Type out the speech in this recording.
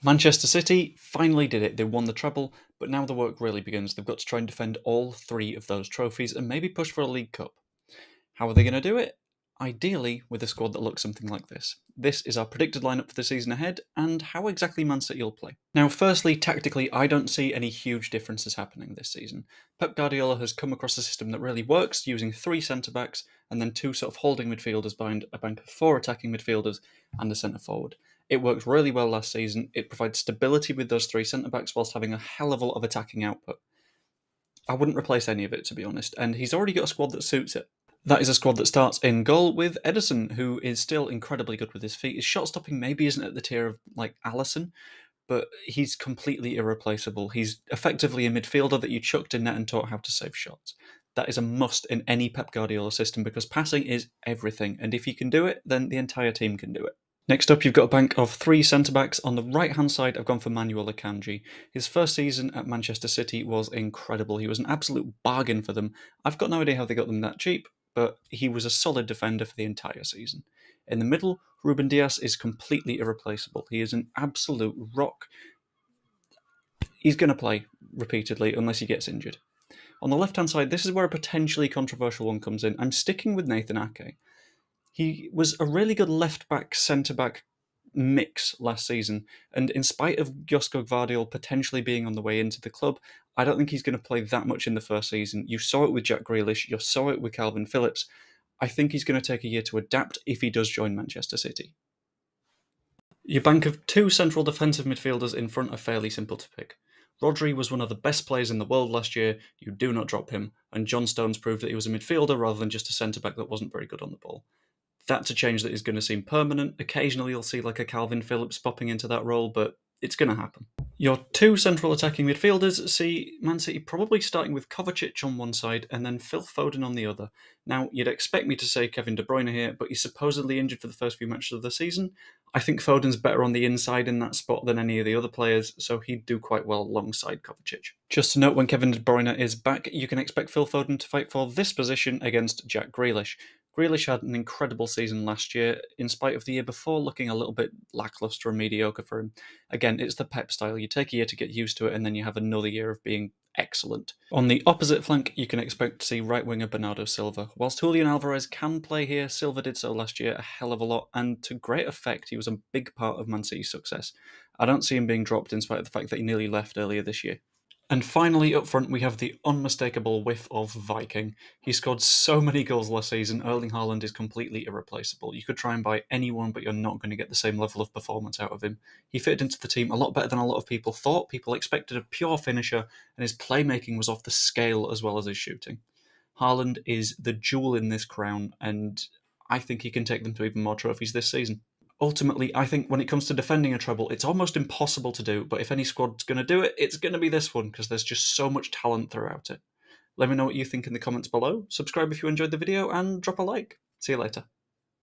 Manchester City finally did it. They won the treble, but now the work really begins. They've got to try and defend all three of those trophies and maybe push for a League Cup. How are they going to do it? Ideally, with a squad that looks something like this. This is our predicted lineup for the season ahead, and how exactly Man City will play. Now, firstly, tactically, I don't see any huge differences happening this season. Pep Guardiola has come across a system that really works, using 3 centre-backs and then 2 sort of holding midfielders behind a bank of 4 attacking midfielders and a centre-forward. It worked really well last season. It provides stability with those 3 centre-backs whilst having a hell of a lot of attacking output. I wouldn't replace any of it, to be honest, and he's already got a squad that suits it. That is a squad that starts in goal with Ederson, who is still incredibly good with his feet. His shot stopping maybe isn't at the tier of like Alisson, but he's completely irreplaceable. He's effectively a midfielder that you chucked in net and taught how to save shots. That is a must in any Pep Guardiola system because passing is everything, and if you can do it, then the entire team can do it. Next up, you've got a bank of 3 centre-backs. On the right-hand side, I've gone for Manuel Akanji. His first season at Manchester City was incredible. He was an absolute bargain for them. I've got no idea how they got them that cheap, but he was a solid defender for the entire season. In the middle, Ruben Dias is completely irreplaceable. He is an absolute rock. He's going to play repeatedly unless he gets injured. On the left-hand side, this is where a potentially controversial one comes in. I'm sticking with Nathan Ake. He was a really good left-back, centre-back mix last season, and in spite of Josko Gvardiol potentially being on the way into the club, I don't think he's going to play that much in the first season. You saw it with Jack Grealish, you saw it with Calvin Phillips. I think he's going to take a year to adapt if he does join Manchester City. Your bank of 2 central defensive midfielders in front are fairly simple to pick. Rodri was one of the best players in the world last year, you do not drop him, and John Stones proved that he was a midfielder rather than just a centre-back that wasn't very good on the ball. That's a change that is going to seem permanent. Occasionally you'll see like a Calvin Phillips popping into that role, but it's going to happen. Your 2 central attacking midfielders see Man City probably starting with Kovacic on one side and then Phil Foden on the other. Now, you'd expect me to say Kevin De Bruyne here, but he's supposedly injured for the first few matches of the season. I think Foden's better on the inside in that spot than any of the other players, so he'd do quite well alongside Kovacic. Just to note, when Kevin De Bruyne is back, you can expect Phil Foden to fight for this position against Jack Grealish. Grealish had an incredible season last year, in spite of the year before looking a little bit lacklustre and mediocre for him. Again, it's the Pep style. You take a year to get used to it, and then you have another year of being excellent. On the opposite flank, you can expect to see right winger Bernardo Silva. Whilst Julian Alvarez can play here, Silva did so last year a hell of a lot, and to great effect. He was a big part of Man City's success. I don't see him being dropped in spite of the fact that he nearly left earlier this year. And finally, up front, we have the unmistakable whiff of Viking. He scored so many goals last season, Erling Haaland is completely irreplaceable. You could try and buy anyone, but you're not going to get the same level of performance out of him. He fitted into the team a lot better than a lot of people thought. People expected a pure finisher, and his playmaking was off the scale as well as his shooting. Haaland is the jewel in this crown, and I think he can take them to even more trophies this season. Ultimately, I think when it comes to defending a treble, it's almost impossible to do, but if any squad's going to do it, it's going to be this one, because there's just so much talent throughout it. Let me know what you think in the comments below, subscribe if you enjoyed the video, and drop a like. See you later.